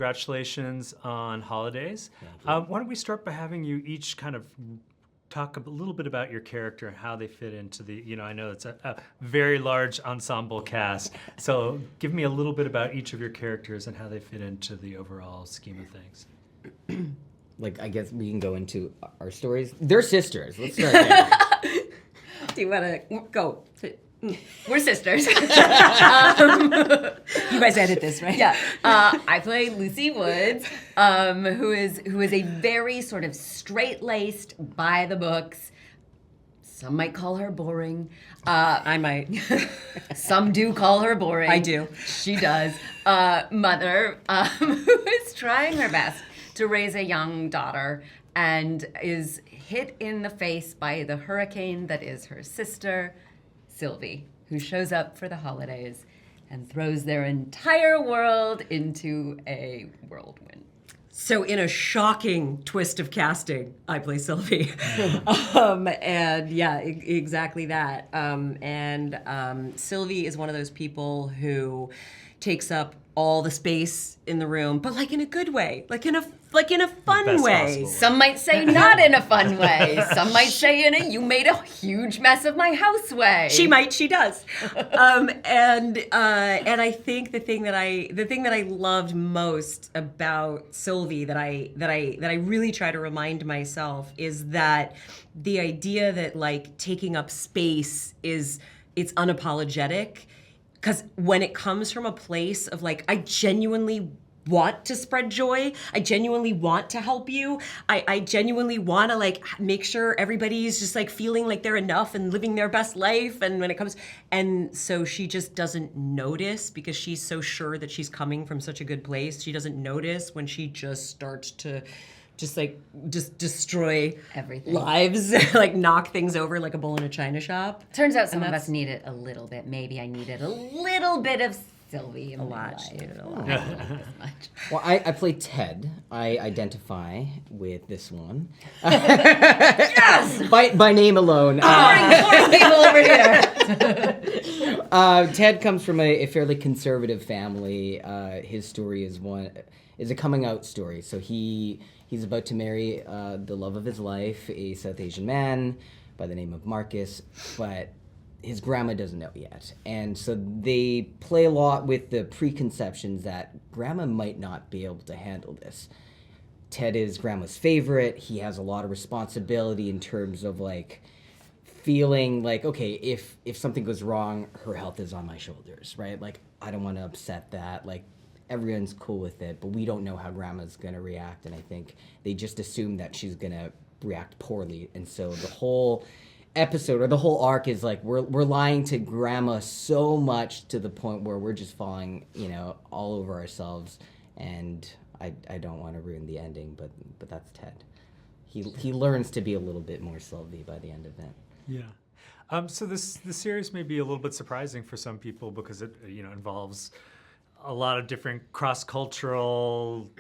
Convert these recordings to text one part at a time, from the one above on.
congratulations on Holidazed. Why don't we start by having you each kind of talk a little bit about your character and how they fit into the, I know it's a very large ensemble cast, so give me a little bit about each of your characters and how they fit into the overall scheme of things. I guess we can go into our stories. They're sisters. Let's start there. Do you want to go? We're sisters. You guys edit this, right? Yeah. I play Lucy Woods, who is a very sort of straight-laced, by the books. Some might call her boring. I might. Some do call her boring. I do. She does. Mother, who is trying her best to raise a young daughter and is hit in the face by the hurricane that is her sister, Sylvie, who shows up for the holidays and throws their entire world into a whirlwind. So in a shocking twist of casting, I play Sylvie. And yeah, exactly that. Sylvie is one of those people who takes up all the space in the room, but in a good way, in a fun way. Some might say not in a fun way. Some might say in a you made a huge mess of my house way. She does. And I think the thing that I loved most about Sylvie that I really try to remind myself is that the idea that taking up space it's unapologetic. Because when it comes from a place of I genuinely want to spread joy, I genuinely want to help you, I genuinely want to make sure everybody's just feeling like they're enough and living their best life. And when it comes, and so she just doesn't notice because she's so sure that she's coming from such a good place. She doesn't notice when she just starts to just destroy everything, lives, knock things over like a bull in a china shop. Turns out some of us need it a little bit. Maybe I needed a little bit of Sylvie in my life. She needed a lot. Well, I play Ted. I identify with this one. Yes! By name alone. Boring people over here. Ted comes from a fairly conservative family. His story is a coming out story. So he's about to marry the love of his life, a South Asian man by the name of Marcus, but his grandma doesn't know yet. And so they play a lot with the preconceptions that grandma might not be able to handle this. Ted is grandma's favorite. He has a lot of responsibility in terms of feeling okay, if something goes wrong, her health is on my shoulders, right? I don't want to upset that. Everyone's cool with it, but we don't know how grandma's going to react. And I think they just assume that she's going to react poorly. And so the whole episode or the whole arc is we're lying to grandma so much to the point where we're just falling, all over ourselves. And I don't want to ruin the ending, but that's Ted. He learns to be a little bit more Sylvie by the end of it. Yeah. So the series may be a little bit surprising for some people because it involves a lot of different cross-cultural,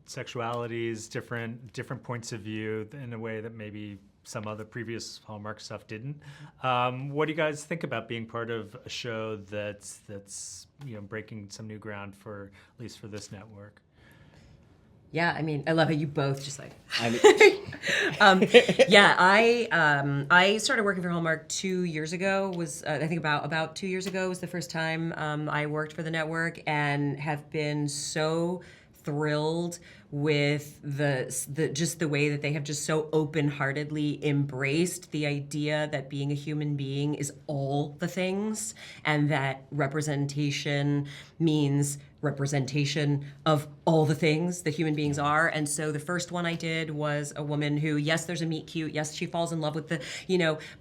sexualities, different points of view in a way that maybe some other previous Hallmark stuff didn't. What do you guys think about being part of a show that's breaking some new ground for at least for this network? Yeah, I mean, I love how you both just I started working for Hallmark 2 years ago. I think about 2 years ago was the first time I worked for the network, and have been so thrilled with the way that they have just so open-heartedly embraced the idea that being a human being is all the things, and that representation means representation of all the things that human beings are. And so the first one I did was a woman who, yes, there's a meet cute, yes, she falls in love with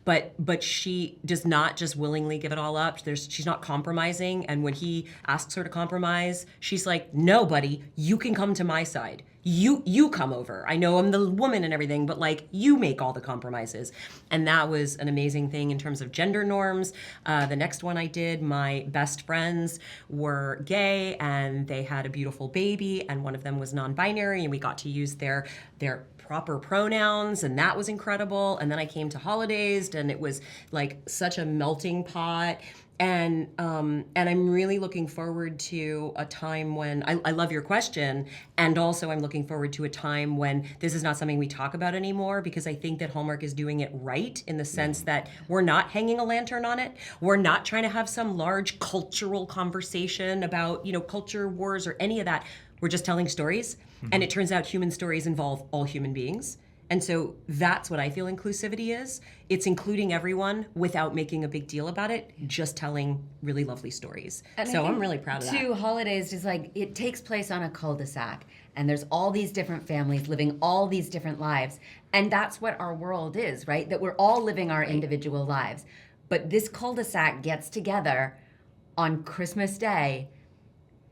but she does not just willingly give it all up. She's not compromising. And when he asks her to compromise, she's like, no, buddy, you can come to my side. You come over. I know I'm the woman and everything, but you make all the compromises. And that was an amazing thing in terms of gender norms. The next one I did, my best friends were gay and they had a beautiful baby, and one of them was non-binary, and we got to use their proper pronouns, and that was incredible. And then I came to Holidazed, and it was such a melting pot. And I'm really looking forward to a time when I love your question, and also I'm looking forward to a time when this is not something we talk about anymore, because I think that Hallmark is doing it right in the sense that we're not hanging a lantern on it. We're not trying to have some large cultural conversation about, culture wars or any of that. We're just telling stories, and it turns out human stories involve all human beings. And so that's what I feel inclusivity is. It's including everyone without making a big deal about it, just telling really lovely stories. And so I'm really proud of that. Too, Holidazed is like, it takes place on a cul-de-sac, and there's all these different families living all these different lives. And that's what our world is, right? That we're all living our individual lives. But this cul-de-sac gets together on Christmas Day,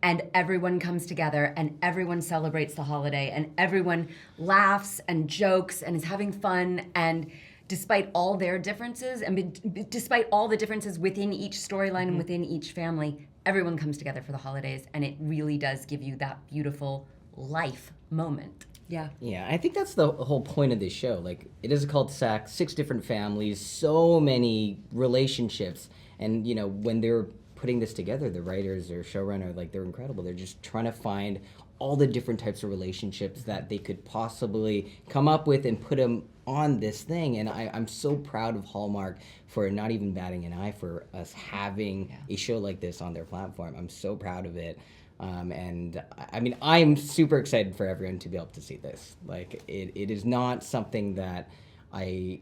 and everyone comes together and everyone celebrates the holiday and everyone laughs and jokes and is having fun. And despite all their differences and despite all the differences within each storyline and within each family, everyone comes together for the holidays, and it really does give you that beautiful life moment. Yeah. Yeah, I think that's the whole point of this show. Like, it is a cul-de-sac, 6 different families, so many relationships. And, when they're putting this together, the writers or showrunner, like, they're incredible. They're just trying to find all the different types of relationships that they could possibly come up with and put them on this thing. And I'm so proud of Hallmark for not even batting an eye for us having a show like this on their platform. I'm so proud of it. And I mean, I'm super excited for everyone to be able to see this. Like, it is not something that I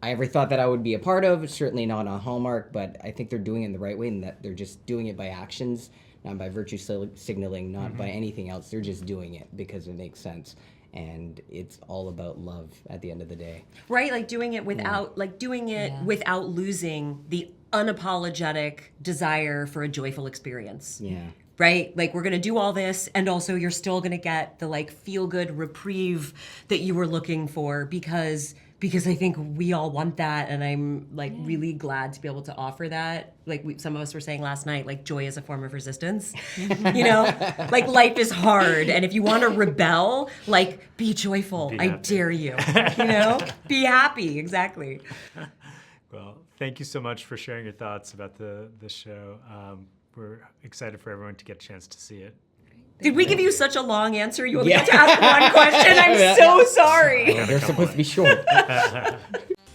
ever thought that I would be a part of, certainly not on Hallmark, but I think they're doing it in the right way, and that they're just doing it by actions, not by virtue signaling, not by anything else. They're just doing it because it makes sense. And it's all about love at the end of the day. Right, like doing it without without losing the unapologetic desire for a joyful experience. Yeah. Right? Like, we're going to do all this, and also you're still going to get the feel-good reprieve that you were looking for, because I think we all want that, and I'm really glad to be able to offer that. Some of us were saying last night, joy is a form of resistance. Life is hard, and if you want to rebel, be joyful. I dare you. Be happy. Exactly. Well, thank you so much for sharing your thoughts about the show. We're excited for everyone to get a chance to see it. Did we give you such a long answer? You only got to ask one question? I'm so sorry. They're supposed to be short.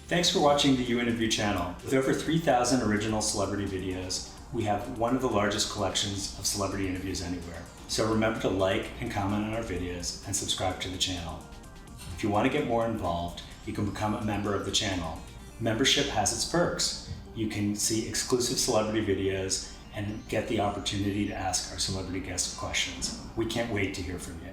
Thanks for watching the You Interview channel. With over 3,000 original celebrity videos, we have one of the largest collections of celebrity interviews anywhere. So remember to like and comment on our videos and subscribe to the channel. If you want to get more involved, you can become a member of the channel. Membership has its perks. You can see exclusive celebrity videos and get the opportunity to ask our celebrity guests questions. We can't wait to hear from you.